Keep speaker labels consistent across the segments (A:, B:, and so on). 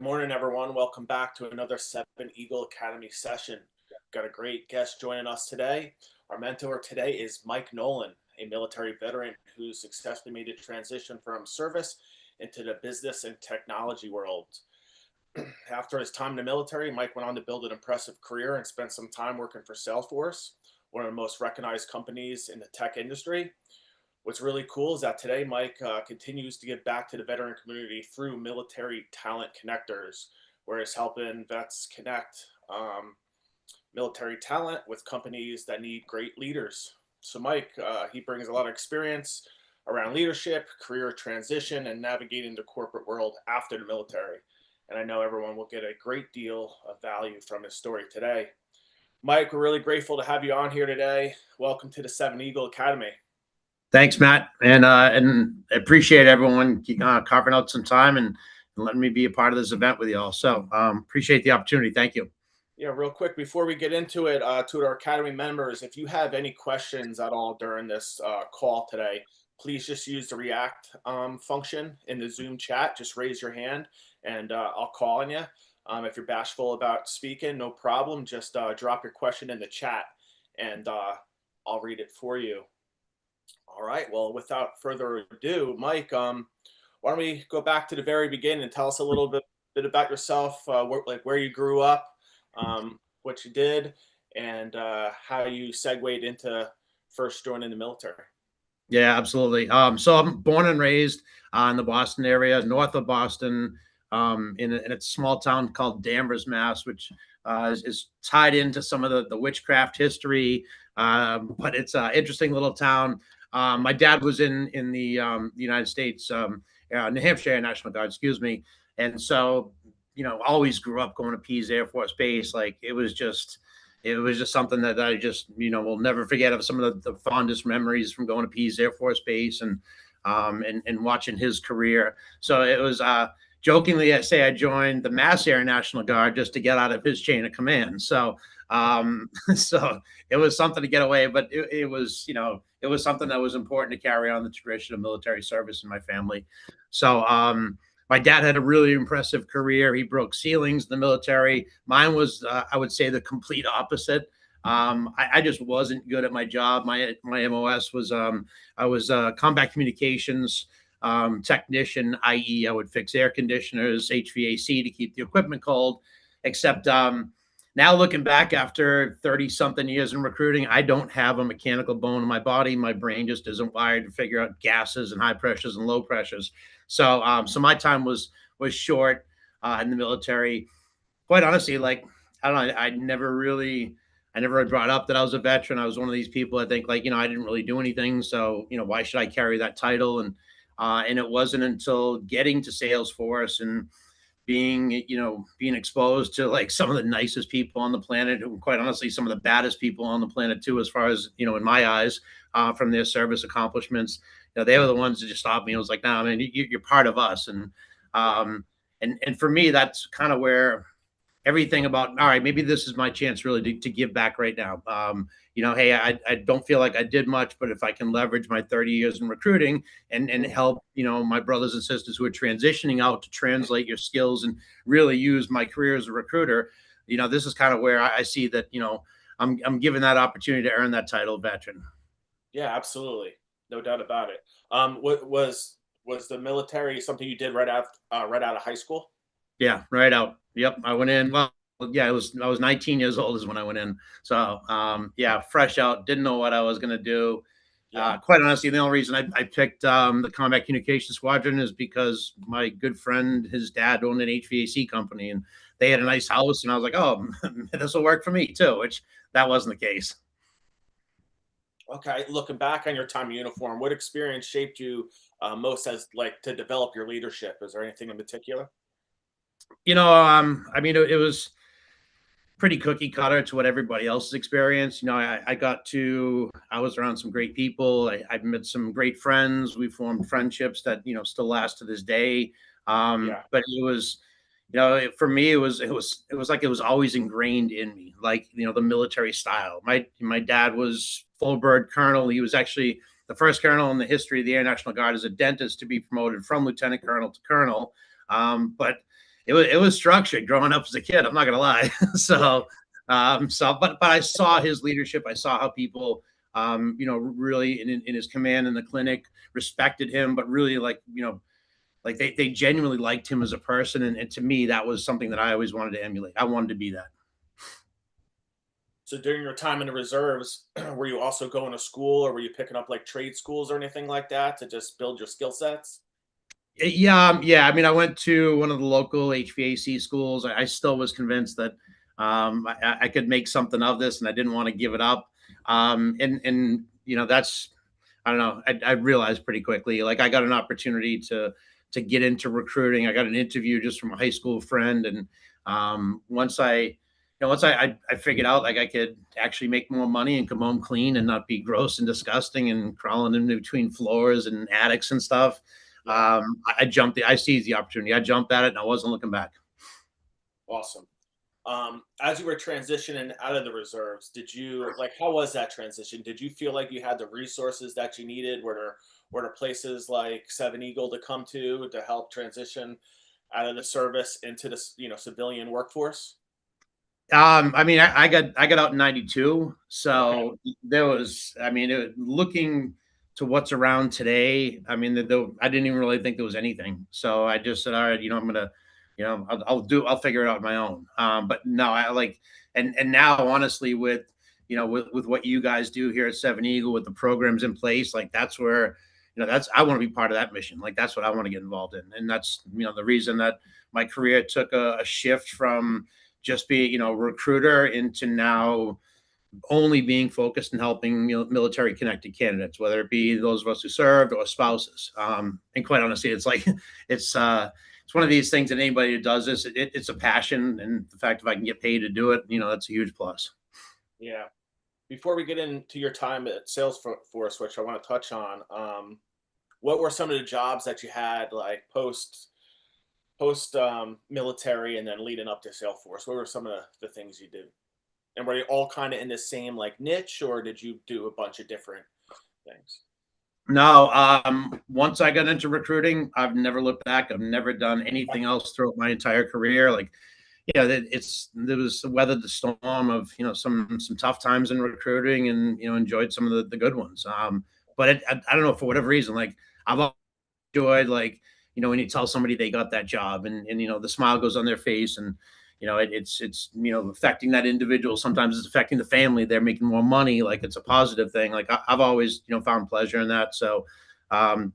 A: Morning, everyone. Welcome back to another Seven Eagle Academy session. Got a great guest joining us today. Our mentor today is Mike Nolan, a military veteran who successfully made a transition from service into the business and technology world. After his time in the military, Mike went on to build an impressive career and spent some time working for Salesforce, one of the most recognized companies in the tech industry. What's really cool is that today Mike continues to give back to the veteran community through military talent connectors, where he's helping vets connect military talent with companies that need great leaders. So Mike, he brings a lot of experience around leadership, career transition, and navigating the corporate world after the military. And I know everyone will get a great deal of value from his story today. Mike, we're really grateful to have you on here today. Welcome to the Seven Eagle Academy.
B: Thanks, Matt, and appreciate everyone carving out some time and letting me be a part of this event with you all. So appreciate the opportunity. Thank you.
A: Yeah, real quick before we get into it, to our Academy members, if you have any questions at all during this call today, please just use the React function in the Zoom chat. Just raise your hand and I'll call on you. If you're bashful about speaking, no problem. Just drop your question in the chat and I'll read it for you. All right. Well, without further ado, Mike, why don't we go back to the very beginning and tell us a little bit about yourself, where you grew up, what you did, and how you segued into first joining the military.
B: Yeah, absolutely. So I'm born and raised in the Boston area, north of Boston, in a small town called Danvers, Mass, which is tied into some of the witchcraft history. But it's an interesting little town. My dad was in the United States, New Hampshire Air National Guard, excuse me, and so always grew up going to Pease Air Force Base. Like it was just something that I just will never forget of some of the fondest memories from going to Pease Air Force Base and watching his career. So it was jokingly I say I joined the Mass Air National Guard just to get out of his chain of command. So so it was something to get away, but it was it was something that was important to carry on the tradition of military service in my family. So my dad had a really impressive career. He broke ceilings in the military. Mine was, I would say, the complete opposite. I just wasn't good at my job. My MOS was I was a combat communications technician, i.e., I would fix air conditioners, HVAC to keep the equipment cold. Except now looking back after 30 something years in recruiting, I don't have a mechanical bone in my body. My brain just isn't wired to figure out gases and high pressures and low pressures. So my time was short in the military. Quite honestly, like I don't know, I never had brought up that I was a veteran. I was one of these people. I think I didn't really do anything, so why should I carry that title? And it wasn't until getting to Salesforce and being exposed to like some of the nicest people on the planet, who quite honestly some of the baddest people on the planet too, as far as in my eyes, from their service accomplishments. They were the ones that just stopped me. I was like, no, man, you're part of us. And for me, that's kind of where everything about, all right, maybe this is my chance really to give back right now. Hey, I don't feel like I did much, but if I can leverage my 30 years in recruiting and help, my brothers and sisters who are transitioning out to translate your skills and really use my career as a recruiter, this is kind of where I see that, I'm given that opportunity to earn that title of veteran.
A: Yeah, absolutely, no doubt about it. What was the military something you did right out of high school?
B: Yeah, right out. Yep, I went in. Well, yeah, I was 19 years old is when I went in. So yeah, fresh out, didn't know what I was gonna do.
A: Yeah.
B: Quite honestly, the only reason I picked the Combat Communication Squadron is because my good friend, his dad owned an HVAC company, and they had a nice house, and I was like, oh, this will work for me too. Which that wasn't the case.
A: Okay, looking back on your time in uniform, what experience shaped you most as like to develop your leadership? Is there anything in particular?
B: I mean, it was pretty cookie cutter to what everybody else's experience. I was around some great people. I've met some great friends. We formed friendships that, still last to this day.
A: Yeah.
B: But it was, for me, it was like it was always ingrained in me, like, the military style. My dad was full bird colonel. He was actually the first colonel in the history of the Air National Guard as a dentist to be promoted from lieutenant colonel to colonel. But it was structured growing up as a kid. I'm not gonna lie.
A: Yeah.
B: But I saw his leadership. I saw how people, really in his command in the clinic respected him, but really like they genuinely liked him as a person. And to me, that was something that I always wanted to emulate. I wanted to be that.
A: So during your time in the reserves, were you also going to school, or were you picking up like trade schools or anything like that to just build your skill sets?
B: Yeah. I mean, I went to one of the local HVAC schools. I still was convinced that I could make something of this, and I didn't want to give it up. And that's I don't know. I realized pretty quickly, like I got an opportunity to get into recruiting. I got an interview just from a high school friend, and once I figured out like I could actually make more money and come home clean and not be gross and disgusting and crawling in between floors and attics and stuff.
A: Yeah.
B: I jumped. I seized the opportunity. I jumped at it, and I wasn't looking back.
A: Awesome. As you were transitioning out of the reserves, did you like how was that transition? Did you feel like you had the resources that you needed? Were there places like Seven Eagle to come to help transition out of the service into the civilian workforce?
B: I mean, I got out in '92,
A: Okay.
B: so there was. I mean, looking to what's around today. I mean, I didn't even really think there was anything. So I just said, all right, I'm gonna, I'll figure it out on my own. But no, I like, and now honestly, with what you guys do here at Seven Eagle, with the programs in place, like that's where, I want to be part of that mission. Like that's what I want to get involved in, and that's the reason that my career took a shift from just be recruiter into now only being focused in helping military connected candidates, whether it be those of us who served or spouses. And quite honestly, it's like it's one of these things that anybody who does this, it's a passion, and the fact if I can get paid to do it, that's a huge plus.
A: Yeah. Before we get into your time at Salesforce, which I want to touch on, what were some of the jobs that you had like post military and then leading up to Salesforce? What were some of the things you did? And were they all kind of in the same like niche, or did you do a bunch of different things?
B: No, once I got into recruiting, I've never looked back. I've never done anything else throughout my entire career. Like, yeah, there was weathered the storm of some tough times in recruiting, and enjoyed some of the good ones. But I don't know, for whatever reason, like I've enjoyed, like when you tell somebody they got that job, and the smile goes on their face, and it's affecting that individual. Sometimes it's affecting the family. They're making more money. Like it's a positive thing. Like I've always found pleasure in that. So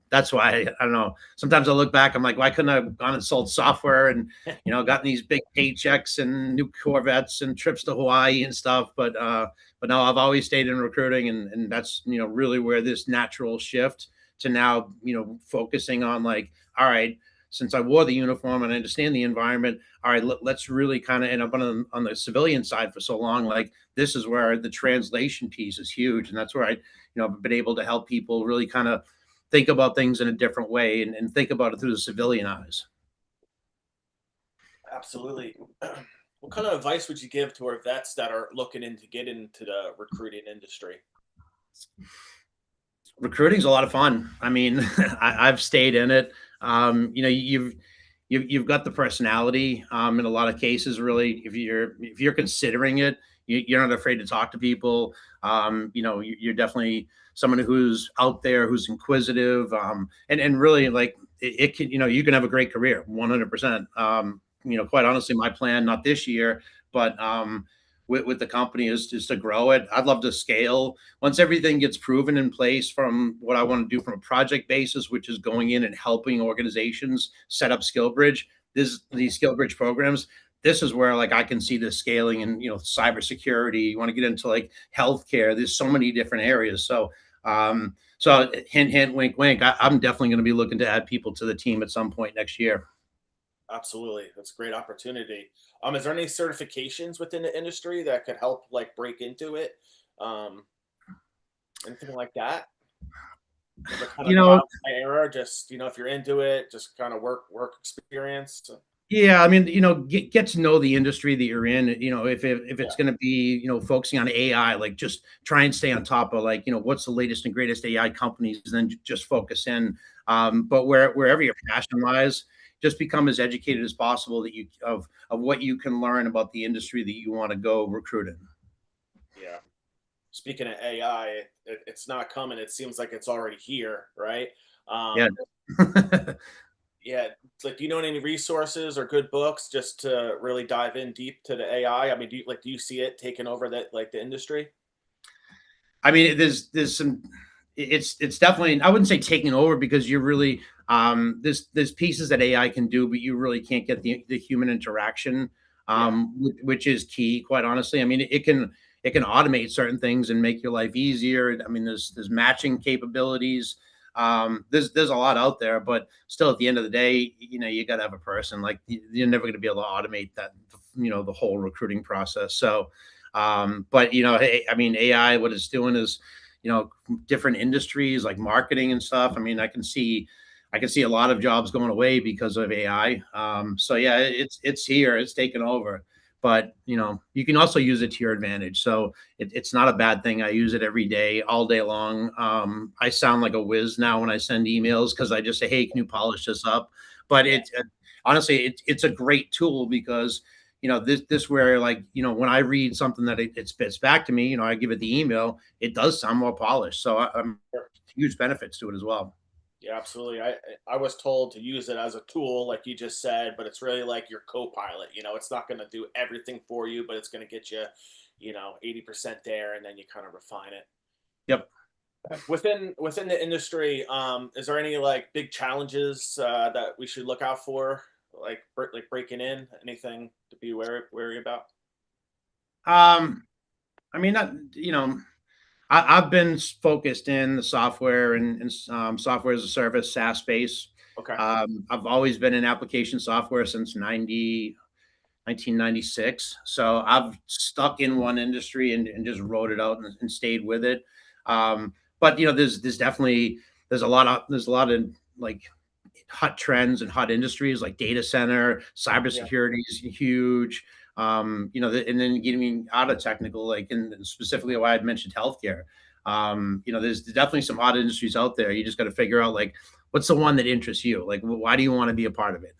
B: that's why I don't know. Sometimes I look back, I'm like, why couldn't I have gone and sold software and gotten these big paychecks and new Corvettes and trips to Hawaii and stuff? But no, I've always stayed in recruiting, and that's really where this natural shift to now focusing on, like, all right, since I wore the uniform and I understand the environment, all right, let's really kind of, and I've been on the civilian side for so long, like this is where the translation piece is huge, and that's where I been able to help people really kind of think about things in a different way, and think about it through the civilian eyes.
A: Absolutely. What kind of advice would you give to our vets that are looking to get into the recruiting industry?
B: Recruiting's a lot of fun. I mean, I've stayed in it. You've got the personality. In a lot of cases, really, if you're considering it, you're not afraid to talk to people. You're definitely someone who's out there, who's inquisitive, and really, like, it can, you can have a great career, 100%. Quite honestly, my plan, not this year, but with the company, is to grow it. I'd love to scale once everything gets proven in place, from what I want to do from a project basis, which is going in and helping organizations set up SkillBridge. These SkillBridge programs. This is where, like, I can see this scaling, and cybersecurity. You want to get into like healthcare. There's so many different areas. So hint, hint, wink, wink. I'm definitely going to be looking to add people to the team at some point next year.
A: Absolutely. That's a great opportunity. Is there any certifications within the industry that could help like break into it? Um, Anything like that? Or kind
B: You
A: of
B: know,
A: trial by error, just if you're into it, just kind of work experience.
B: Yeah, I mean, get to know the industry that you're in. If
A: Yeah.
B: it's going to be, focusing on AI, like just try and stay on top of, like, what's the latest and greatest AI companies, and then just focus in. But wherever your passion lies, just become as educated as possible that you of what you can learn about the industry that you want to go recruit in.
A: Yeah. Speaking of AI, it's not coming. It seems like it's already here, right?
B: Yeah.
A: Um, yeah. It's like, do you know any resources or good books just to really dive in deep to the AI? I mean, do you see it taking over that like the industry?
B: I mean, there's some. It's definitely. I wouldn't say taking over because you're really there's pieces that AI can do, but you really can't get the human interaction,
A: Yeah.
B: which is key. Quite honestly, I mean, it can automate certain things and make your life easier. I mean, there's matching capabilities. There's a lot out there, but still, at the end of the day, you know, you got to have a person. Like you're never going to be able to automate that. You know, the whole recruiting process. So but you know, hey, I mean, AI, what it's doing is, you know, different industries like marketing and stuff. I mean, I can see a lot of jobs going away because of AI. So yeah, it's here, it's taken over. But you know, you can also use it to your advantage. So it's not a bad thing. I use it every day, all day long. I sound like a whiz now when I send emails because I just say, "Hey, can you polish this up?" But
A: Yeah.
B: honestly, it's a great tool because you know this where like you know when I read something that it spits back to me, you know, I give it the email, it does sound more polished. So I'm
A: Sure.
B: huge benefits to it as well.
A: Yeah, absolutely. I was told to use it as a tool, like you just said, but it's really like your co-pilot. You know, it's not going to do everything for you, but it's going to get you, 80% there, and then you kind of refine it.
B: Yep.
A: Within the industry, is there any like big challenges that we should look out for, like breaking in? Anything to be wary about?
B: Um, I mean, not you know, I've been focused in the software and software as a service SaaS space.
A: Okay.
B: I've always been in application software since 1996. So I've stuck in one industry and just wrote it out and stayed with it. But you know, there's definitely there's a lot of like hot trends and hot industries like data center,
A: Yeah.
B: cybersecurity is huge. You know, and then getting out of technical, like and specifically why I'd mentioned healthcare. You know, there's definitely some hot industries out there. You just got to figure out like what's the one that interests you. Like, why do you want to be a part of it?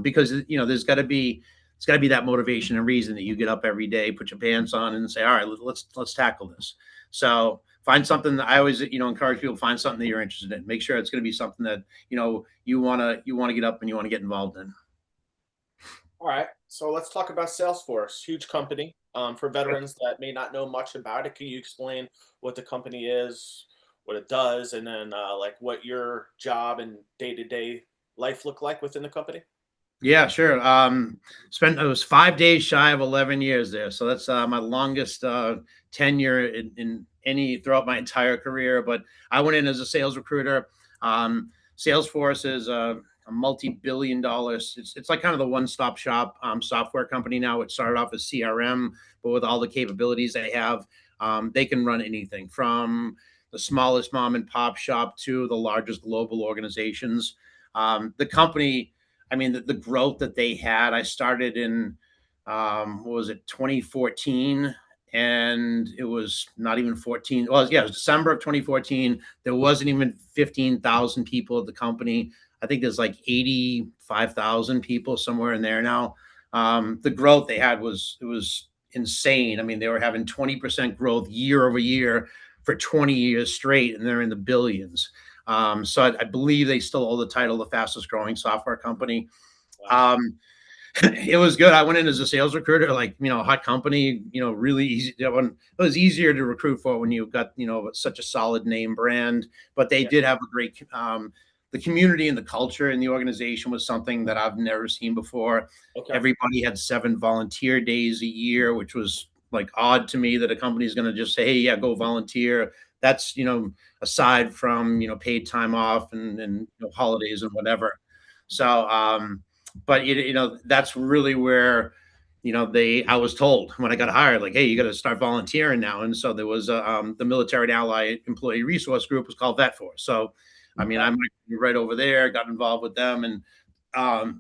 B: Because you know, it's got to be that motivation and reason that you get up every day, put your pants on, and say, all right, let's tackle this. So find something that I always you know encourage people to find something that you're interested in. Make sure it's going to be something that you know you want to get up and you want to get involved in.
A: All right. So let's talk about Salesforce, huge company. For
B: Yep.
A: veterans that may not know much about it, can you explain what the company is, what it does, and then like what your job and day to day life look like within the company?
B: Yeah, sure. Spent it was 5 days shy of 11 years there, so that's my longest tenure in any throughout my entire career. But I went in as a sales recruiter. Salesforce is a multi-billion-dollar. It's like kind of the one-stop shop software company now. It started off as CRM, but with all the capabilities they have, they can run anything from the smallest mom and pop shop to the largest global organizations. The company, I mean, the growth that they had, I started in, what was it, 2014, and it was not even 14. Well, yeah, it was December of 2014. There wasn't even 15,000 people at the company. I think there's like 85,000 people somewhere in there now. The growth they had it was insane. I mean, they were having 20% growth year over year for 20 years straight, and they're in the billions. So I believe they still hold the title, the fastest growing software company.
A: Wow.
B: Um, it was good. I went in as a sales recruiter, like you know, hot company, you know, really easy. It was easier to recruit for when you've got you know such a solid name brand. But they
A: Yeah.
B: did have a great. The community and the culture in the organization was something that I've never seen before.
A: Okay.
B: Everybody had 7 volunteer days a year, which was like odd to me that a company is going to just say, "Hey, yeah, go volunteer." That's you know aside from you know paid time off and you know, holidays and whatever. So but you know that's really where you know they I was told when I got hired like hey you got to start volunteering now and so there was the military and allied employee resource group was called vet force so I mean
A: Okay.
B: I'm right over there got involved with them and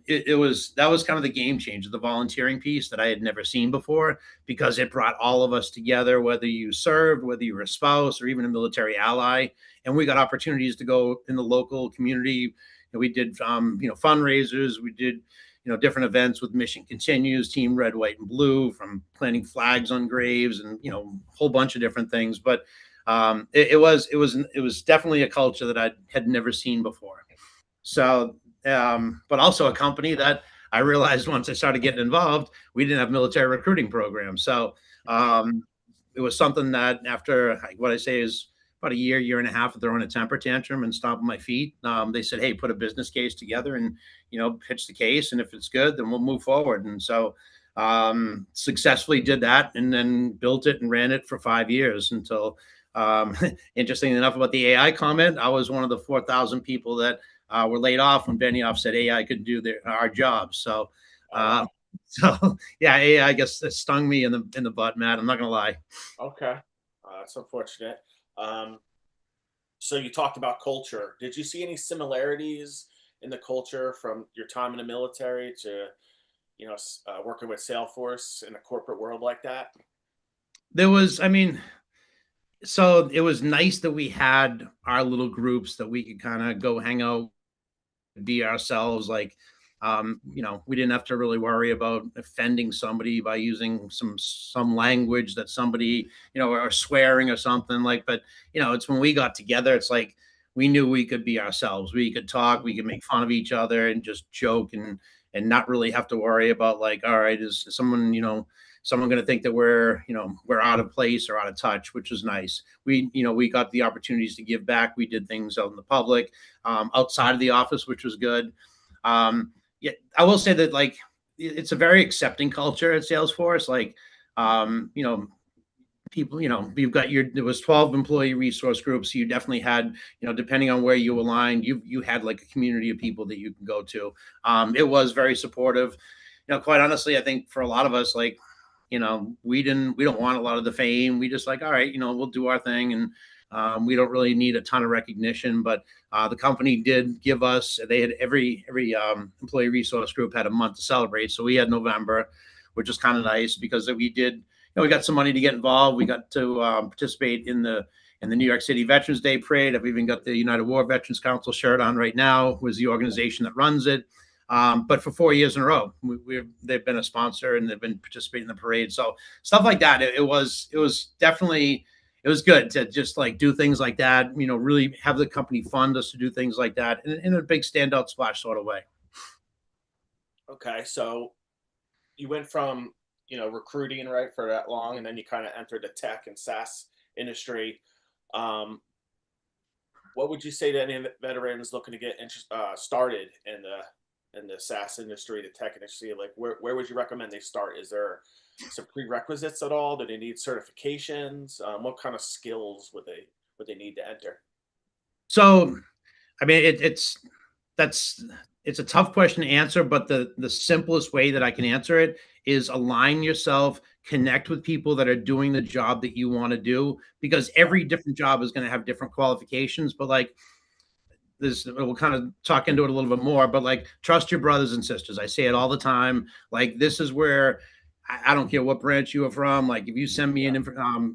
B: it was that was kind of the game changer the volunteering piece that I had never seen before because it brought all of us together whether you served whether you were a spouse or even a military ally and we got opportunities to go in the local community we did fundraisers. We did different events with Mission Continues, Team Red, White, and Blue, from planting flags on graves, and a whole bunch of different things. But it was definitely a culture that I had never seen before. So, but also a company that I realized once I started getting involved, we didn't have military recruiting programs. So it was something that after what I say is about a year and a half of throwing a temper tantrum and stomping my feet, they said, "Hey, put a business case together and pitch the case, and if it's good, then we'll move forward." And so successfully did that, and then built it and ran it for 5 years until. Interesting enough about the AI comment, I was one of the 4,000 people that were laid off when Benioff said AI could do our jobs. So,
A: Oh, wow.
B: so yeah, AI, I guess, stung me in the butt, Matt. I'm not gonna lie.
A: Okay. That's unfortunate. Um, so you talked about culture. Did you see any similarities in the culture from your time in the military to, working with Salesforce in a corporate world like that?
B: There was, I mean, so it was nice that we had our little groups that we could kind of go hang out, be ourselves. Like, we didn't have to really worry about offending somebody by using some language that somebody, or swearing or something like. But it's when we got together, it's like we knew we could be ourselves. We could talk, we could make fun of each other and just joke, and not really have to worry about, like, all right, is someone, someone going to think that we're out of place or out of touch, which was nice. We got the opportunities to give back. We did things out in the public, outside of the office, which was good. Yeah, I will say that, like, it's a very accepting culture at Salesforce. Like, people, you've got there was 12 employee resource groups. So you definitely had, depending on where you aligned, you had like a community of people that you can go to. It was very supportive. Quite honestly, I think for a lot of us, like, we don't want a lot of the fame. We just like, all right, we'll do our thing. And we don't really need a ton of recognition. But the company did give us, they had every employee resource group had a month to celebrate. So we had November, which was kind of nice because we did, we got some money to get involved. We got to participate in the New York City Veterans Day Parade. I've even got the United War Veterans Council shirt on right now, was the organization that runs it. But for 4 years in a row, they've been a sponsor and they've been participating in the parade. So stuff like that. It was definitely, it was good to just like do things like that. Really have the company fund us to do things like that in a big standout splash sort of way.
A: Okay. So you went from, recruiting, right, for that long, and then you kind of entered the tech and SaaS industry. Um, what would you say to any veterans looking to get started in the SaaS industry, the tech industry? Like, where would you recommend they start? Is there some prerequisites at all? Do they need certifications? What kind of skills would they need to enter?
B: So, I mean, that's it's a tough question to answer, but the simplest way that I can answer it is align yourself, connect with people that are doing the job that you want to do, because every different job is going to have different qualifications. But like, this, we'll kind of talk into it a little bit more, but like, trust your brothers and sisters. I say it all the time. Like, this is where I don't care what branch you are from. Like, if you send me
A: Yeah.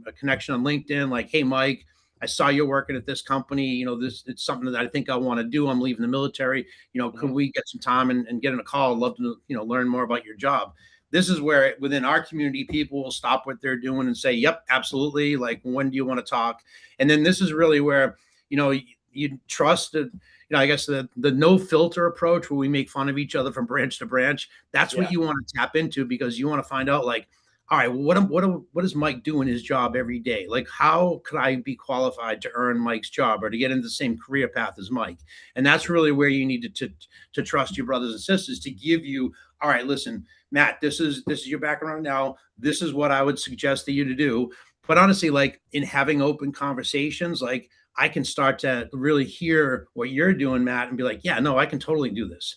B: a connection on LinkedIn, like, hey, Mike, I saw you're working at this company. This, it's something that I think I want to do. I'm leaving the military. Could
A: Hmm.
B: we get some time and get in a call? I'd love to, learn more about your job. This is where within our community, people will stop what they're doing and say, yep, absolutely. Like, when do you want to talk? And then this is really where, you trust that, I guess the no filter approach, where we make fun of each other from branch to branch. That's what
A: Yeah.
B: you want to tap into, because you want to find out, like, all right, what does Mike do in his job every day? Like, how could I be qualified to earn Mike's job or to get into the same career path as Mike? And that's really where you need to trust your brothers and sisters to give you, all right, listen, Matt, this is your background now. This is what I would suggest to you to do. But honestly, like, in having open conversations, like, I can start to really hear what you're doing, Matt, and be like, yeah, no, I can totally do this.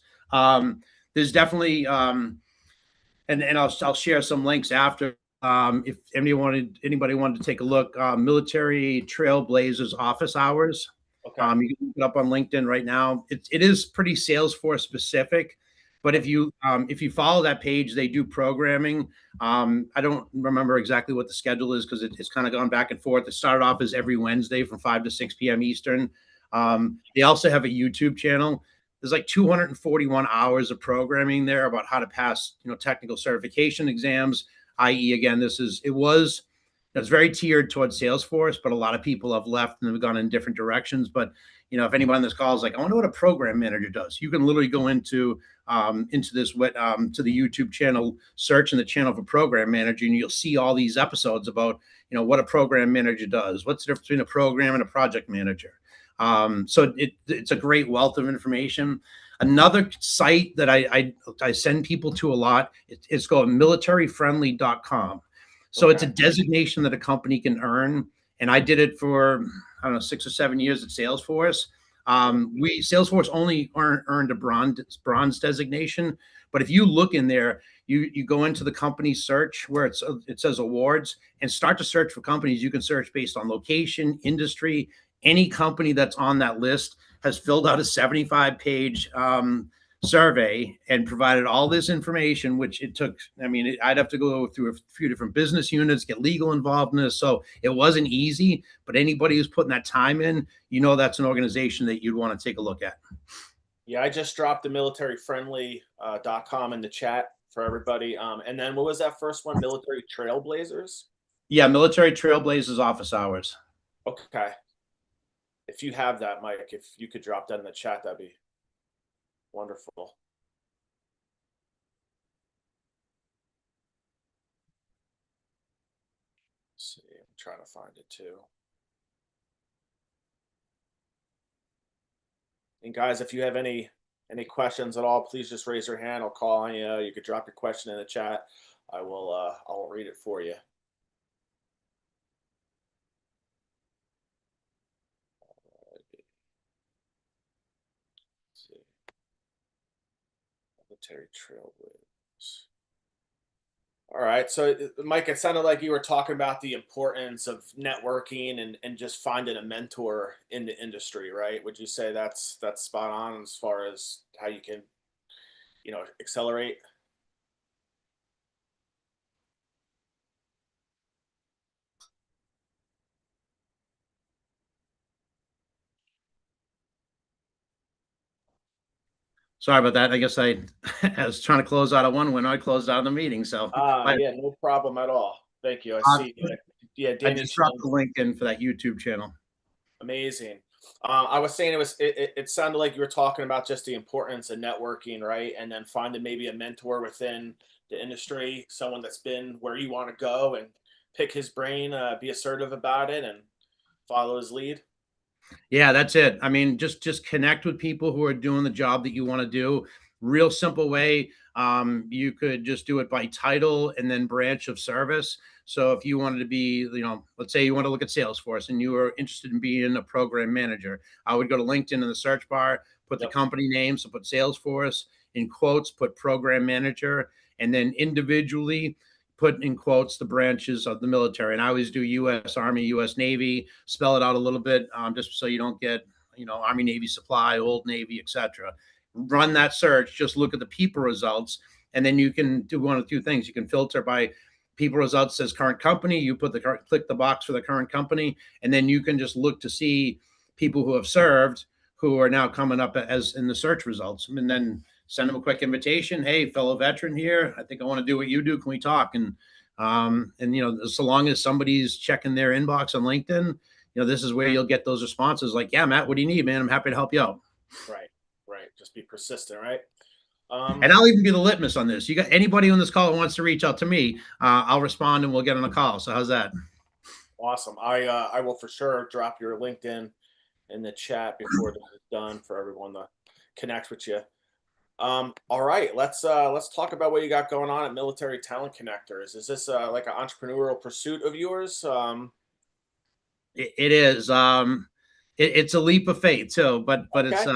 B: There's definitely, and I'll share some links after. If anybody wanted to take a look, Military Trailblazers office hours.
A: Okay.
B: You can look it up on LinkedIn right now. It is pretty Salesforce specific, but
A: Okay.
B: if you follow that page, they do programming. I don't remember exactly what the schedule is, because it's kind of gone back and forth. It started off as every Wednesday from 5 to 6 p.m. Eastern. They also have a YouTube channel. there's like 241 hours of programming there about how to pass, technical certification exams, i.e. again, it's very tiered towards Salesforce, but a lot of people have left and have gone in different directions. But if anyone on this call is like, I wonder what a program manager does, you can literally go into this to the YouTube channel, search in the channel for program manager, and you'll see all these episodes about what a program manager does, what's the difference between a program and a project manager. So it's a great wealth of information. Another site that I send people to a lot, it's called militaryfriendly.com. So it's a designation that a company can earn. And I did it for, I don't know, 6 or 7 years at Salesforce. Salesforce only earned a bronze designation. But if you look in there, you go into the company search where it says awards and start to search for companies. You can search based on location, industry. Any company that's on that list has filled out a 75-page survey and provided all this information, which it took. I'd have to go through a few different business units, get legal involved in this. So it wasn't easy, but anybody who's putting that time in, that's an organization that you'd want to take a look at.
A: Yeah, I just dropped the militaryfriendly.com in the chat for everybody. And then what was that first one? Military Trailblazers?
B: Yeah, Military Trailblazers office hours.
A: Okay. If you have that, Mike, if you could drop that in the chat, that'd be wonderful. Let's see, I'm trying to find it too. And guys, if you have any questions at all, please just raise your hand. I'll call on you. You could drop your question in the chat. I'll read it for you. Let's see. Military Trailblazers. All right. So, Mike, it sounded like you were talking about the importance of networking and just finding a mentor in the industry, right? Would you say that's spot on as far as how you can, accelerate?
B: Sorry about that. I guess I was trying to close out of one when I closed out of the meeting. So
A: Yeah, no problem at all. Thank you. I see. Yeah,
B: I
A: Daniel.
B: just dropped the link in for that YouTube channel.
A: Amazing. I was saying it sounded like you were talking about just the importance of networking, right? And then finding maybe a mentor within the industry, someone that's been where you want to go, and pick his brain, be assertive about it, and follow his lead.
B: Yeah, that's it. Just connect with people who are doing the job that you want to do. Real simple way. You could just do it by title and then branch of service. So if you wanted to be, let's say you want to look at Salesforce and you are interested in being a program manager, I would go to LinkedIn in the search bar, put the company name, so put Salesforce, in quotes, put program manager, and then individually put in quotes the branches of the military. And I always do U.S. Army, U.S. Navy, spell it out a little bit, just so you don't get, Army, Navy supply, Old Navy, etc. Run that search, just look at the people results, and then you can do one of two things. You can filter by people results says current company, you click the box for the current company, and then you can just look to see people who have served who are now coming up as in the search results, and then send them a quick invitation. Hey, fellow veteran here, I think I want to do what you do. Can we talk? And so long as somebody's checking their inbox on LinkedIn, this is where you'll get those responses like, yeah, Matt, what do you need, man? I'm happy to help you out.
A: Right. Just be persistent, right?
B: And I'll even be the litmus on this. You got anybody on this call that wants to reach out to me, I'll respond and we'll get on a call. So how's that?
A: Awesome. I will for sure drop your LinkedIn in the chat before this is done for everyone to connect with you. All right, let's talk about what you got going on at Military Talent Connectors. Is this like an entrepreneurial pursuit of yours?
B: It is. It's a leap of faith too, but
A: Okay.
B: it's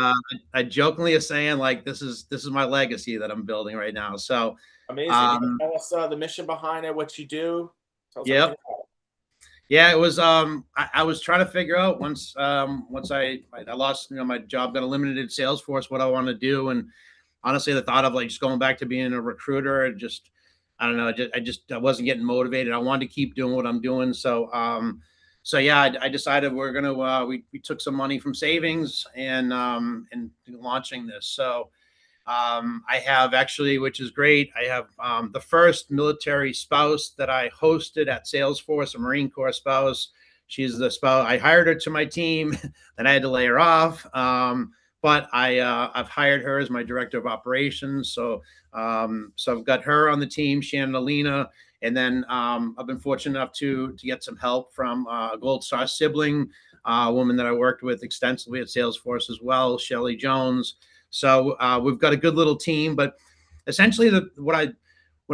B: I jokingly is saying like this is my legacy that I'm building right now. So
A: Amazing. Tell us the mission behind it, what you do. Tell us everything
B: yep.
A: about it.
B: Yeah, it was I was trying to figure out once I lost my job, got eliminated at Salesforce, what I want to do. And honestly, the thought of like just going back to being a recruiter, I don't know, I wasn't getting motivated. I wanted to keep doing what I'm doing. So So yeah, I decided we're gonna we took some money from savings and launching this. So I have actually, which is great. I have the first military spouse that I hosted at Salesforce, a Marine Corps spouse. She's the spouse. I hired her to my team, then I had to lay her off. But I've hired her as my director of operations. So I've got her on the team, Shannon Alina, and then I've been fortunate enough to get some help from a Gold Star sibling, a woman that I worked with extensively at Salesforce as well, Shelly Jones. So we've got a good little team, but essentially when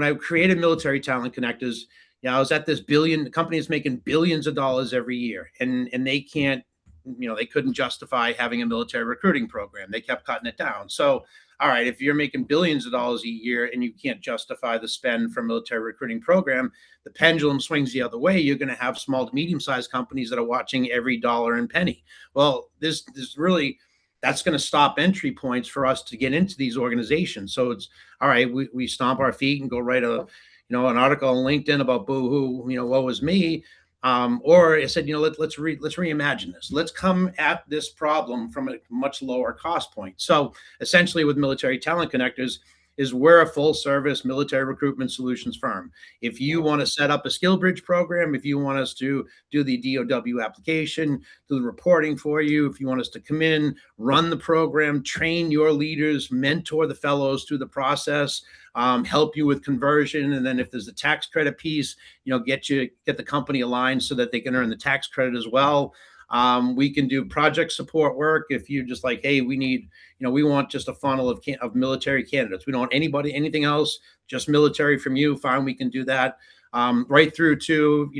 B: I created Military Talent Connectors, I was at this billion company is making billions of dollars every year, and they can't, they couldn't justify having a military recruiting program. They kept cutting it down. So, all right, if you're making billions of dollars a year and you can't justify the spend for a military recruiting program, the pendulum swings the other way. You're going to have small to medium sized companies that are watching every dollar and penny. Well, this really that's going to stop entry points for us to get into these organizations. So it's all right. We stomp our feet and go write an article on LinkedIn about boohoo, what was me. Or I said, let's reimagine this. Let's come at this problem from a much lower cost point. So essentially, with Military Talent Connectors, is we're a full service military recruitment solutions firm. If you want to set up a skill bridge program, if you want us to do the DOW application, do the reporting for you, if you want us to come in, run the program, train your leaders, mentor the fellows through the process, help you with conversion, and then if there's a tax credit piece, get the company aligned so that they can earn the tax credit as well. We can do project support work if you just like, hey, we want just a funnel of military candidates. We don't want anything else, just military from you. Fine, we can do that. Right through to,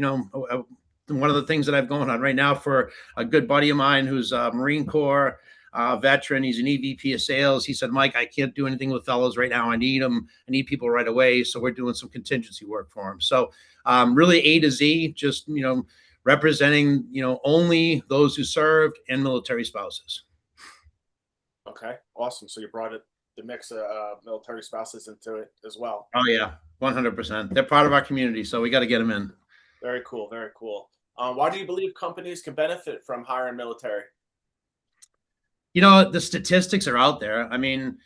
B: one of the things that I've going on right now for a good buddy of mine who's a Marine Corps veteran. He's an EVP of sales. He said, Mike, I can't do anything with fellows right now. I need them. I need people right away. So we're doing some contingency work for him. So really A to Z, just, representing, only those who served and military spouses.
A: Okay, awesome. So you brought the mix of military spouses into it as well.
B: Oh yeah, 100%. They're part of our community, so we got to get them in.
A: Very cool. Very cool. Why do you believe companies can benefit from hiring military?
B: The statistics are out there. I mean,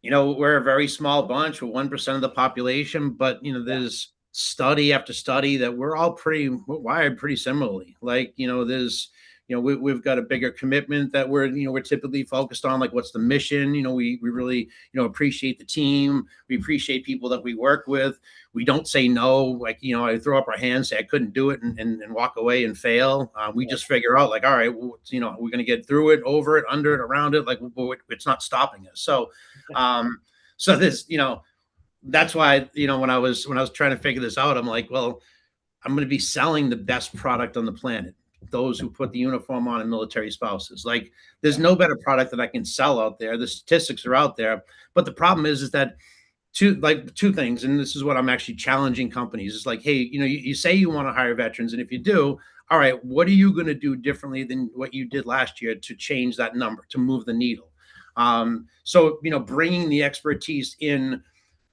B: we're a very small bunch. We're 1% of the population, but there's study after study that we're wired pretty similarly. Like, we've got a bigger commitment that we're typically focused on, like what's the mission. We really appreciate the team. We appreciate people that we work with. We don't say no, like, I throw up our hands, say I couldn't do it, and walk away and fail. We just figure out, like, all right, well, we're going to get through it, over it, under it, around it. Like, it's not stopping us. So this, that's why, when I was trying to figure this out, I'm like, well, I'm going to be selling the best product on the planet. Those who put the uniform on and military spouses. Like, there's no better product that I can sell out there. The statistics are out there, but the problem is that two things, and this is what I'm actually challenging companies. It's like, hey, you say you want to hire veterans, and if you do, all right, what are you going to do differently than what you did last year to change that number, to move the needle? So bringing the expertise in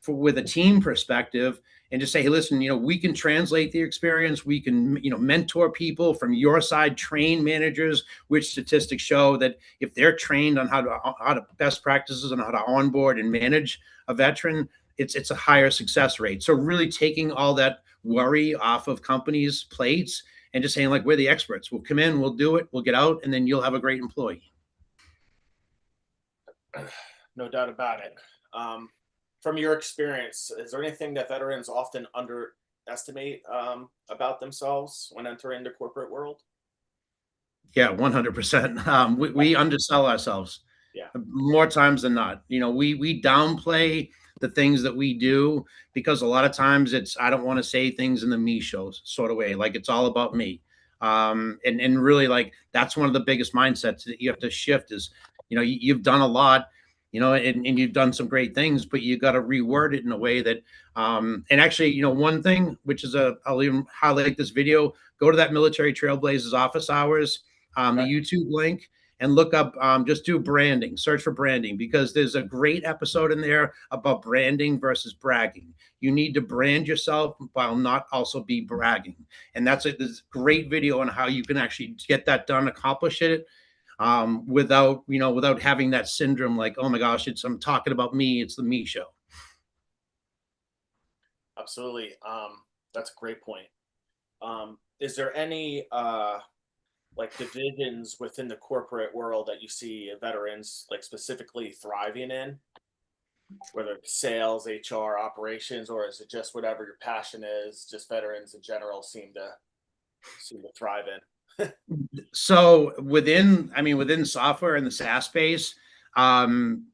B: with a team perspective and just say, hey, listen, we can translate the experience. We can, mentor people from your side, train managers, which statistics show that if they're trained on how to best practices on how to onboard and manage a veteran, it's a higher success rate. So really taking all that worry off of companies' plates and just saying, like, we're the experts. We'll come in, we'll do it, we'll get out, and then you'll have a great employee.
A: No doubt about it. From your experience, is there anything that veterans often underestimate about themselves when entering the corporate world?
B: Yeah, 100%. We undersell ourselves.
A: Yeah.
B: More times than not. We downplay the things that we do because a lot of times I don't want to say things in the me shows sort of way. Like, it's all about me. And really, like, that's one of the biggest mindsets that you have to shift is, you've done a lot, and you've done some great things, but you got to reword it in a way that, and actually, one thing, which is I'll even highlight this video, go to that Military Trailblazers office hours, the YouTube link, and look up, just do branding, search for branding, because there's a great episode in there about branding versus bragging. You need to brand yourself while not also be bragging. And that's a this great video on how you can actually get that done, accomplish it, without, without having that syndrome like, oh my gosh, I'm talking about me, it's the me show.
A: Absolutely. That's a great point. Is there any like divisions within the corporate world that you see veterans like specifically thriving in, whether it's sales, HR, operations, or is it just whatever your passion is? Just veterans in general seem to thrive in.
B: So within, I mean, within software and the SaaS space, um,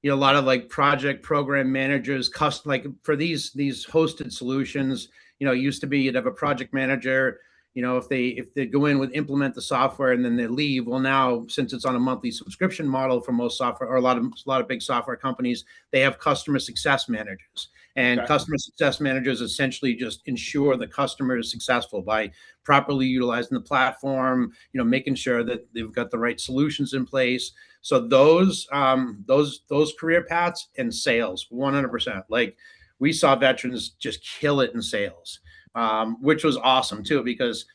B: a lot of like project program managers, custom, like for these hosted solutions, it used to be you'd have a project manager. If they go in with implement the software and then they leave. Well, now since it's on a monthly subscription model for most software, or a lot of big software companies, they have customer success managers. And
A: Okay.
B: customer success managers essentially just ensure the customer is successful by properly utilizing the platform, making sure that they've got the right solutions in place. So those career paths and sales, 100%. Like we saw veterans just kill it in sales, which was awesome too, because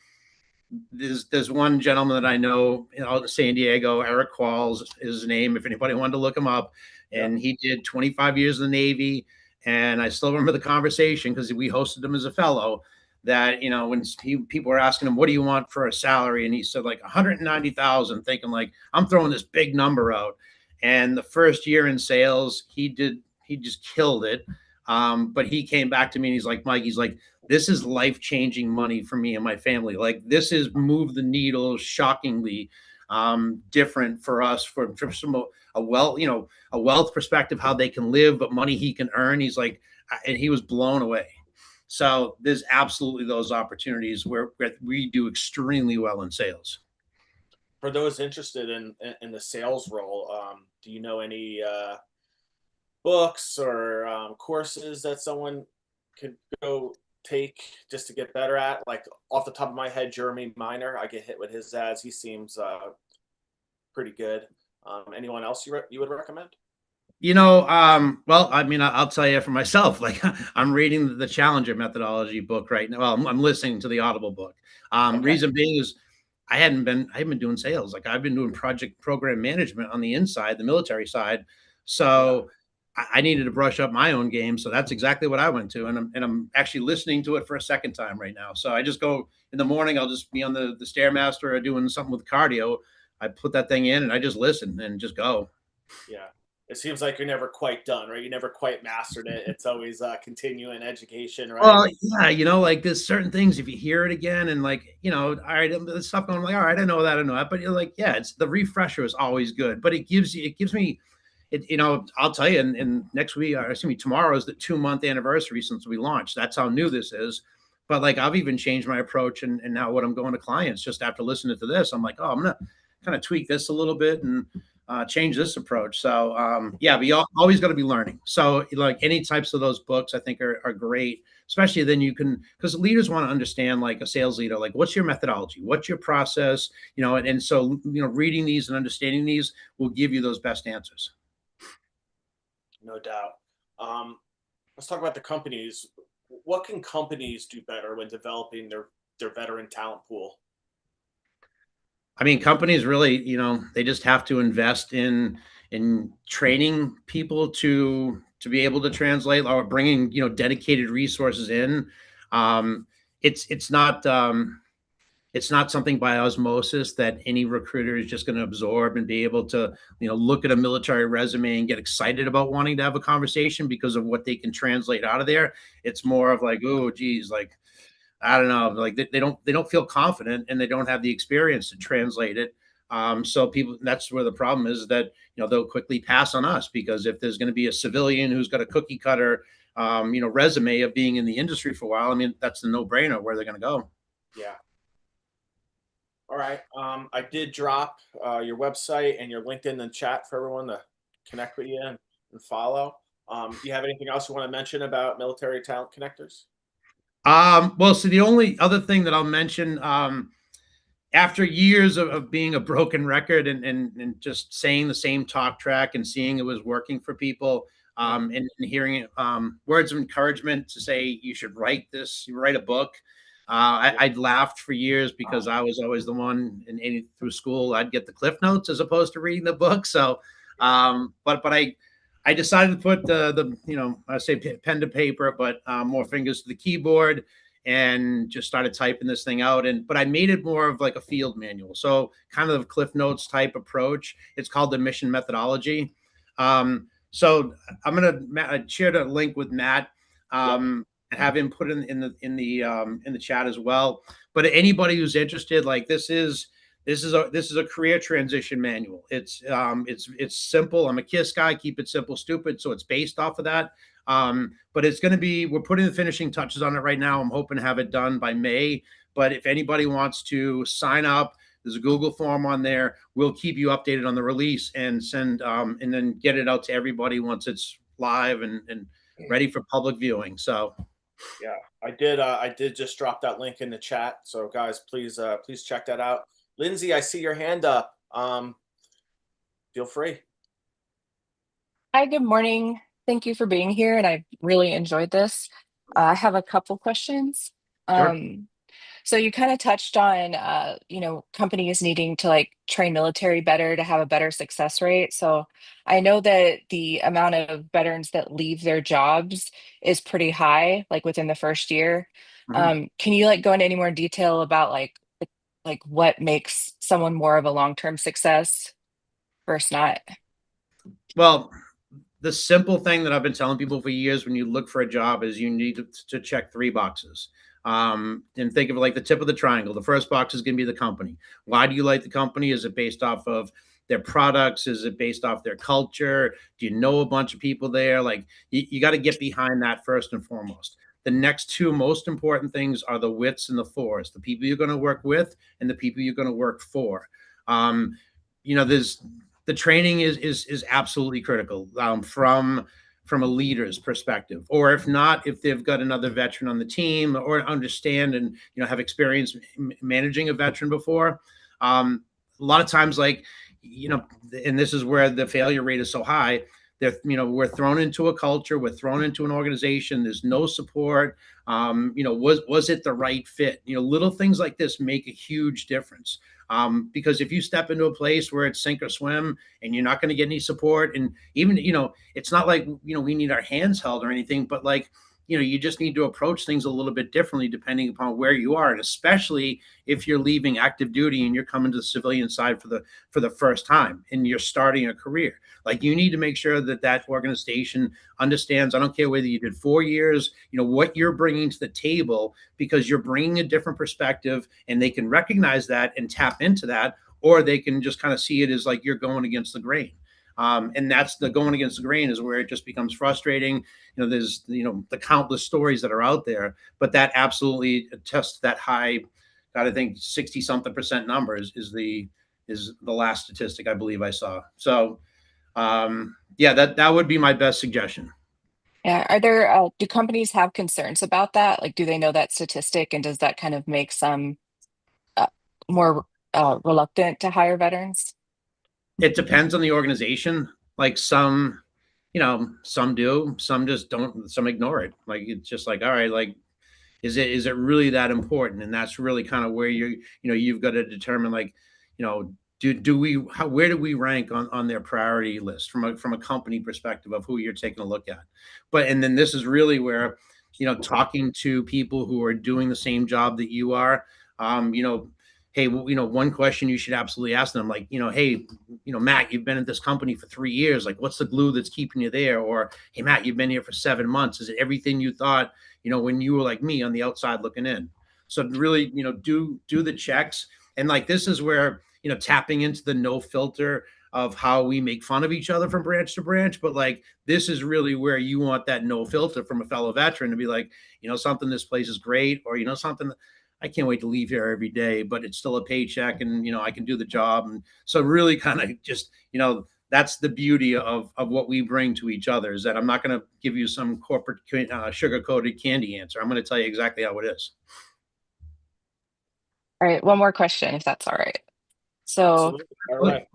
B: there's one gentleman that I know out in San Diego, Eric Qualls is his name, if anybody wanted to look him up.
A: Yeah.
B: And he did 25 years in the Navy. And I still remember the conversation because we hosted him as a fellow, that, when people were asking him, what do you want for a salary? And he said like 190,000, thinking like, I'm throwing this big number out. And the first year in sales, he just killed it. But he came back to me and he's like, Mike, he's like, this is life-changing money for me and my family. Like this has moved the needle shockingly, different for us, from a wealth, a wealth perspective, how they can live, but money he can earn. He's like, and he was blown away. So there's absolutely those opportunities where we do extremely well in sales.
A: For those interested in the sales role, do you know any books or courses that someone could go take just to get better at? Like off the top of my head, Jeremy Miner, I get hit with his ads. He seems pretty good. Anyone else you would recommend?
B: Well, I mean, I'll tell you for myself, like I'm reading the Challenger methodology book right now. Well, I'm listening to the Audible book.
A: Okay.
B: Reason being is I haven't been doing sales. Like I've been doing project program management on the inside, the military side.
A: Yeah.
B: So I needed to brush up my own game. So that's exactly what I went to. And I'm actually listening to it for a second time right now. So I just go in the morning, I'll just be on the Stairmaster or doing something with cardio. I put that thing in and I just listen and just go.
A: Yeah. It seems like you're never quite done, right? You never quite mastered it. It's always continuing education, right?
B: Well, yeah, like there's certain things if you hear it again and like, all right, the stuff going like, all right, I know that. But you're like, yeah, it's the refresher is always good. But it gives me it, I'll tell you, in next week, or excuse me, tomorrow is the 2 month anniversary since we launched. That's how new this is. But like I've even changed my approach and now what I'm going to clients just after listening to this, I'm like, oh, I'm gonna kind of tweak this a little bit and change this approach. So yeah, but you always got to be learning. So like any types of those books, I think are great. Especially then you can, because leaders want to understand, like a sales leader, like what's your methodology, what's your process, and so reading these and understanding these will give you those best answers.
A: No doubt. Um, let's talk about the companies. What can companies do better when developing their veteran talent pool?
B: I mean, companies really, they just have to invest in training people to be able to translate, or bringing dedicated resources in. Um, it's not it's not something by osmosis that any recruiter is just going to absorb and be able to look at a military resume and get excited about wanting to have a conversation because of what they can translate out of there. It's more of like, oh geez, like I don't know, like they don't feel confident and they don't have the experience to translate it. So people, that's where the problem is, that they'll quickly pass on us, because if there's going to be a civilian who's got a cookie cutter resume of being in the industry for a while, I mean that's the no brainer where they're going to go.
A: Yeah. All right. I did drop your website and your LinkedIn in the chat for everyone to connect with you and follow. Do you have anything else you want to mention about military talent connectors?
B: Well, so the only other thing that I'll mention, after years of being a broken record and just saying the same talk track and seeing it was working for people,
A: Mm,
B: and hearing words of encouragement to say you should write this, you write a book.
A: yeah,
B: I'd laughed for years because I was always the one through school. I'd get the cliff notes as opposed to reading the book. So,
A: yeah,
B: but I decided to put the I say pen to paper, but more fingers to the keyboard, and just started typing this thing out. But I made it more of like a field manual, so kind of cliff notes type approach. It's called the mission methodology. So I'm gonna share the link with Matt,
A: yep,
B: and have him put in the chat as well. But anybody who's interested, like this is a career transition manual. It's simple. I'm a KISS guy. Keep it simple, stupid. So it's based off of that. But it's going to be, we're putting the finishing touches on it right now. I'm hoping to have it done by May. But if anybody wants to sign up, there's a Google form on there. We'll keep you updated on the release and send, and then get it out to everybody once it's live and ready for public viewing. So,
A: yeah. I did just drop that link in the chat. So guys, please check that out. Lindsay, I see your hand up. Feel free.
C: Hi, good morning. Thank you for being here, and I really enjoyed this. I have a couple questions.
B: sure.
C: Um, so you kind of touched on, companies needing to like train military better to have a better success rate. So I know that the amount of veterans that leave their jobs is pretty high, like within the first year.
B: Mhm.
C: Can you like go into any more detail about like what makes someone more of a long-term success versus not?
B: Well, the simple thing that I've been telling people for years when you look for a job is you need to check three boxes. And think of it like the tip of the triangle. The first box is going to be the company. Why do you like the company? Is it based off of their products? Is it based off their culture? Do you know a bunch of people there? Like you got to get behind that first and foremost. The next two most important things are the wits and the fours, the people you're going to work with and the people you're going to work for. Um, there's the training is absolutely critical, from a leader's perspective, or if not, if they've got another veteran on the team or understand and have experience managing a veteran before. A lot of times, like you know, and this is where the failure rate is so high. We're thrown into a culture, we're thrown into an organization. There's no support. Was it the right fit? Little things like this make a huge difference. Because if you step into a place where it's sink or swim and you're not going to get any support, and even it's not like we need our hands held or anything, but like you just need to approach things a little bit differently depending upon where you are, and especially if you're leaving active duty and you're coming to the civilian side for the first time and you're starting a career. Like you need to make sure that that organization understands. I don't care whether you did 4 years, what you're bringing to the table, because you're bringing a different perspective, and they can recognize that and tap into that, or they can just kind of see it as like you're going against the grain. And that's the going against the grain is where it just becomes frustrating. There's the countless stories that are out there, but that absolutely attests that high. God, I think 60 something percent numbers is the last statistic I believe I saw. So yeah, that would be my best suggestion.
C: Yeah, do companies have concerns about that? Like, do they know that statistic, and does that kind of make some uh, more reluctant to hire veterans?
B: It depends on the organization. Like some do, some just don't, some ignore it. Like it's just like, all right, like is it really that important? And that's really kind of where you've got to determine, like, do we where do we rank on their priority list from a company perspective of who you're taking a look at. But and then this is really where talking to people who are doing the same job that you are. um you know hey, one question you should absolutely ask them, like, hey, Matt, you've been at this company for 3 years, like what's the glue that's keeping you there? Or hey, Matt, you've been here for 7 months, is it everything you thought when you were like me on the outside looking in? So really, do the checks. And like this is where tapping into the no filter of how we make fun of each other from branch to branch, but like this is really where you want that no filter from a fellow veteran to be like, something, this place is great, or something, I can't wait to leave here every day, but it's still a paycheck, and I can do the job. And so really kind of just that's the beauty of what we bring to each other, is that I'm not going to give you some corporate sugar coated candy answer. I'm going to tell you exactly how it is.
C: All right, one more question, if that's all right. So,
A: Absolutely. All right.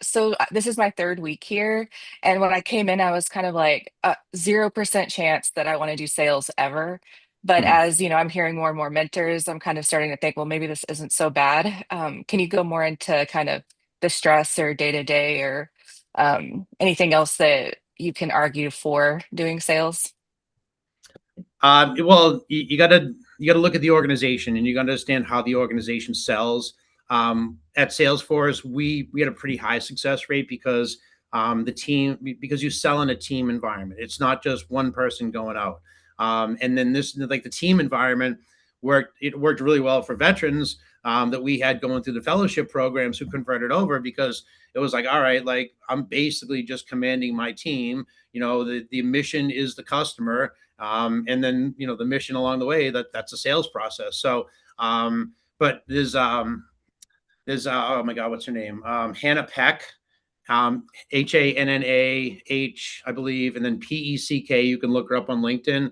C: so this is my third week here, and when I came in, I was kind of like 0% chance that I want to do sales ever. But
B: Mhm.
C: as you know, I'm hearing more and more mentors. I'm kind of starting to think, well, maybe this isn't so bad. Can you go more into kind of the stress or day to day or anything else that you can argue for doing sales?
B: Well, you gotta look at the organization, and you gotta understand how the organization sells. At Salesforce, we had a pretty high success rate because the team because you sell in a team environment. It's not just one person going out. And then this like the team environment worked. It worked really well for veterans that we had going through the fellowship programs who converted over because it was like, all right, like I'm basically just commanding my team. The mission is the customer, and then the mission along the way, that's a sales process. So but there's oh my god, what's her name, Hannah Peck, Hannah, I believe, and then Peck. You can look her up on LinkedIn.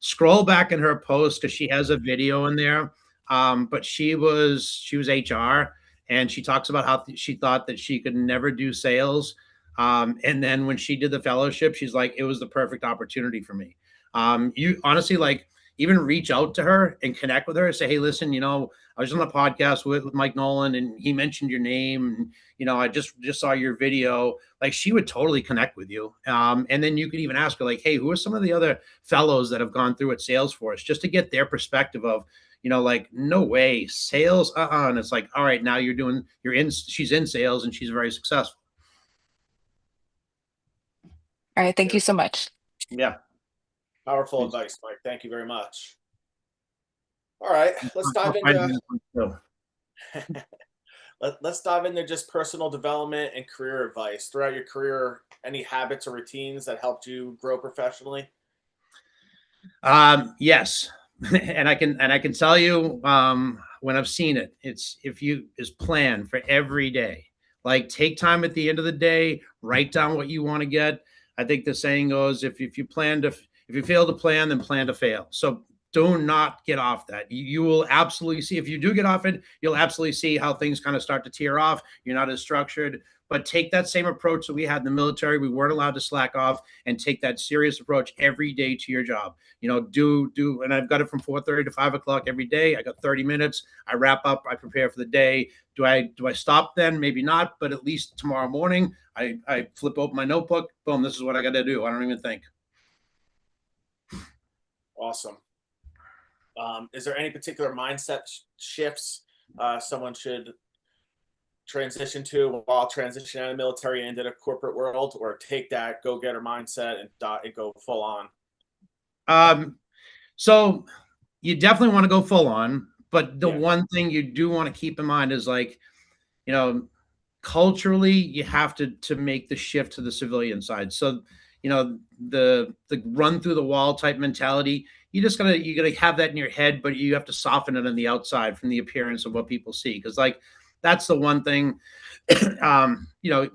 B: Scroll back in her post because she has a video in there. But she was HR, and she talks about how she thought that she could never do sales. And then when she did the fellowship, she's like, it was the perfect opportunity for me. You honestly, like, even reach out to her and connect with her. Say, hey, listen, I was on the podcast with Mike Nolan, and he mentioned your name. And, I just saw your video. Like, she would totally connect with you. And then you could even ask her, like, hey, who are some of the other fellows that have gone through at Salesforce, just to get their perspective of, like, no way, sales, And it's like, all right, now she's in sales and she's very successful.
C: All right, thank you so much.
B: Yeah.
A: Powerful advice, Mike. Thank you very much. All right, let's dive into let's dive into just personal development and career advice. Throughout your career, any habits or routines that helped you grow professionally?
B: Yes, and I can tell you, when I've seen it, it's if you is plan for every day. Like, take time at the end of the day, write down what you want to get. I think the saying goes, if you fail to plan, then plan to fail. So do not get off that. You will absolutely see, if you do get off it, you'll absolutely see how things kind of start to tear off. You're not as structured. But take that same approach that we had in the military. We weren't allowed to slack off, and take that serious approach every day to your job. And I've got it from 4:30 to 5 o'clock every day. I got 30 minutes. I wrap up, I prepare for the day. Do I stop then? Maybe not, but at least tomorrow morning I flip open my notebook. Boom, this is what I got to do. I don't even think.
A: Awesome. Is there any particular mindset shifts someone should transition to while transitioning out of the military into the corporate world, or take that go-getter mindset and go full on?
B: So you definitely want to go full on, but the
A: Yeah.
B: one thing you do want to keep in mind is, like, you know, culturally, you have to make the shift to the civilian side. So, the run through the wall type mentality, you gotta have that in your head, but you have to soften it on the outside from the appearance of what people see. Because, like, that's the one thing, um, you know,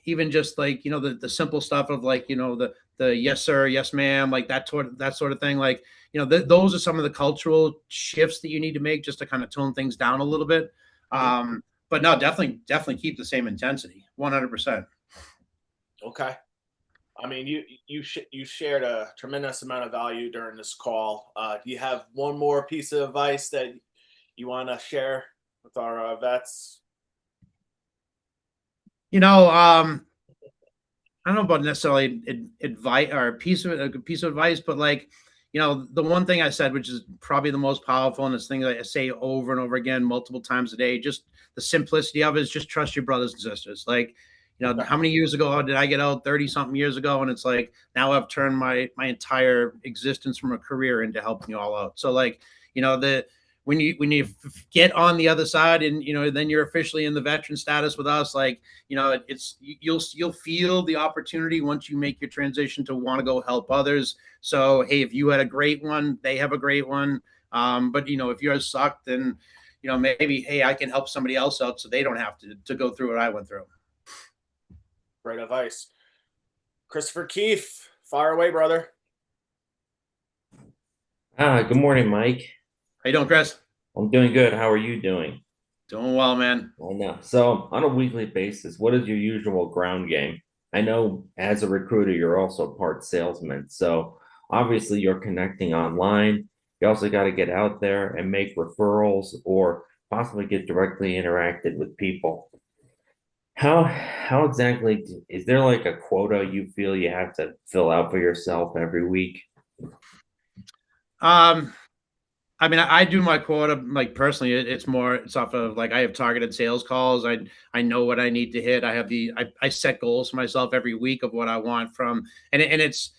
B: even just, like, the simple stuff of, like, the yes sir, yes ma'am, like that sort of thing. Like, those are some of the cultural shifts that you need to make just to kind of tone things down a little bit.
A: Mhm.
B: But no, definitely keep the same intensity, 100%.
A: Okay. I mean, you shared a tremendous amount of value during this call. Do you have one more piece of advice that you want to share with our vets?
B: You know, I don't know about necessarily advice or a piece of advice, but, like, the one thing I said, which is probably the most powerful, and this thing that I say over and over again, multiple times a day, just the simplicity of it is just trust your brothers and sisters. Like,
A: Okay.
B: how many years ago did I get out? 30 something years ago, and it's like now I've turned my entire existence from a career into helping you all out. So, like, the when you get on the other side, and then you're officially in the veteran status with us, like, you'll feel the opportunity once you make your transition to want to go help others. So, hey, if you had a great one, they have a great one. But, if yours sucked, then, maybe, hey, I can help somebody else out so they don't have to go through what I went through.
A: Great advice. Christopher Keefe, fire away, brother.
D: Good morning, Mike.
B: How you doing, Chris?
D: I'm doing good. How are you doing?
B: Doing well, man.
D: I know. So, on a weekly basis, what is your usual ground game? I know as a recruiter, you're also part salesman. So, obviously, you're connecting online. You also got to get out there and make referrals or possibly get directly interacted with people. How exactly is there like a quota you feel you have to fill out for yourself every week?
B: Um, I mean, I do my quota like personally. It's more it's off of like I have targeted sales calls. I know what I need to hit. I set goals for myself every week of what I want from and it's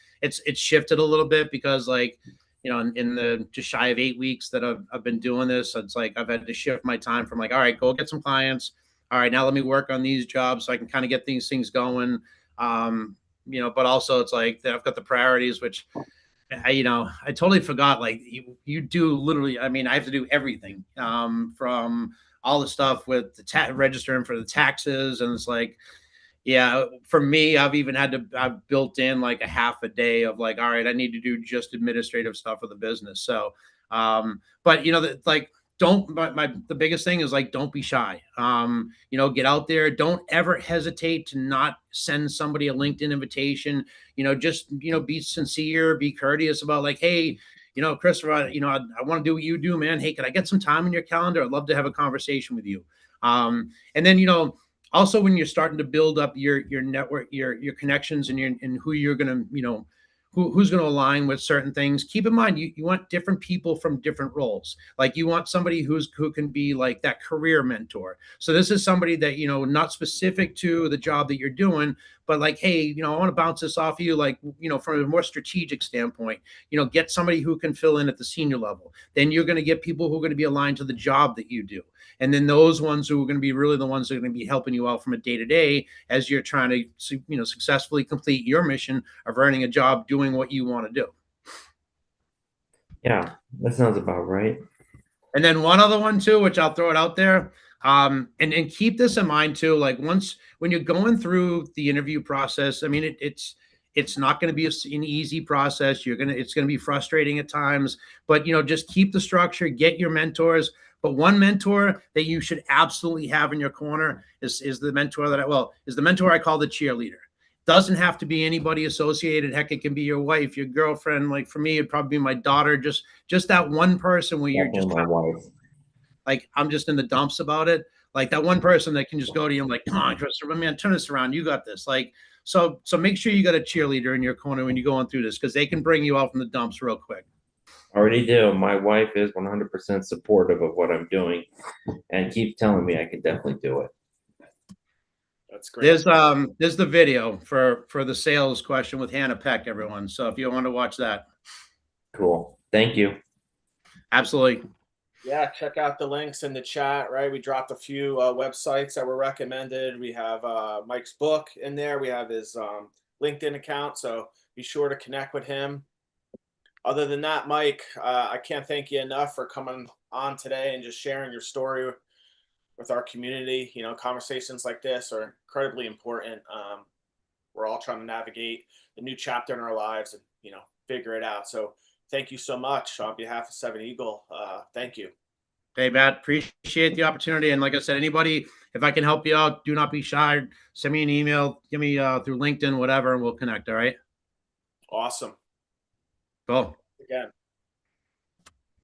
B: shifted a little bit because like in the just shy of 8 weeks that I've been doing this, it's like I've had to shift my time from like all right, go get some clients. All right, now let me work on these jobs so I can kind of get these things going. But also it's like I've got the priorities which I totally forgot. Like you do literally. I mean, I have to do everything from all the stuff with the registering for the taxes, and it's like, yeah, for me, I've built in like a half a day of like, all right, I need to do just administrative stuff for the business. So, but like, don't the biggest thing is like, don't be shy. Get out there. Don't ever hesitate to not send somebody a LinkedIn invitation. Just be sincere, be courteous about like, hey, Christopher, I want to do what you do, man. Hey, can I get some time in your calendar? I'd love to have a conversation with you. And then also when you're starting to build up your network, your connections and who you're going to who's going to align with certain things, keep in mind you want different people from different roles. Like you want somebody who can be like that career mentor. So this is somebody that not specific to the job that you're doing, but like, hey, I want to bounce this off you, like from a more strategic standpoint. Get somebody who can fill in at the senior level. Then you're going to get people who are going to be aligned to the job that you do. And then those ones who are going to be really the ones that are going to be helping you out from a day to day as you're trying to successfully complete your mission of earning a job doing what you want to do.
D: Yeah, that sounds about right.
B: And then one other one too, which I'll throw it out there. And keep this in mind too. Like when you're going through the interview process, I mean, it's not going to be an easy process. It's going to be frustrating at times, but just keep the structure, get your mentors. But one mentor that you should absolutely have in your corner is the mentor I call the cheerleader. Doesn't have to be anybody associated. Heck, it can be your wife, your girlfriend. Like for me, it'd probably be my daughter. Just that one person where you're just
D: Definitely my wife.
B: like I'm just in the dumps about it. Like that one person that can just go to you and like, come on, Christopher, man, turn this around. You got this. Like, so make sure you got a cheerleader in your corner when you're going through this because they can bring you out from the dumps real quick.
D: Already do. My wife is 100% supportive of what I'm doing and keeps telling me I can definitely do it.
A: That's great.
B: There's the video for the sales question with Hannah Peck, everyone. So if you want to watch that.
D: Cool. Thank you.
B: Absolutely.
A: Yeah, check out the links in the chat, right? We dropped a few websites that were recommended. We have Mike's book in there. We have his LinkedIn account, so be sure to connect with him. Other than that, Mike, I can't thank you enough for coming on today and just sharing your story with our community. Conversations like this are incredibly important. We're all trying to navigate the new chapter in our lives and, figure it out. So thank you so much on behalf of Seven Eagle. Thank you.
B: Hey, Matt, appreciate the opportunity. And like I said, anybody, if I can help you out, do not be shy. Send me an email, give me through LinkedIn, whatever, and we'll connect. All right.
A: Awesome.
B: Cool.
A: Again.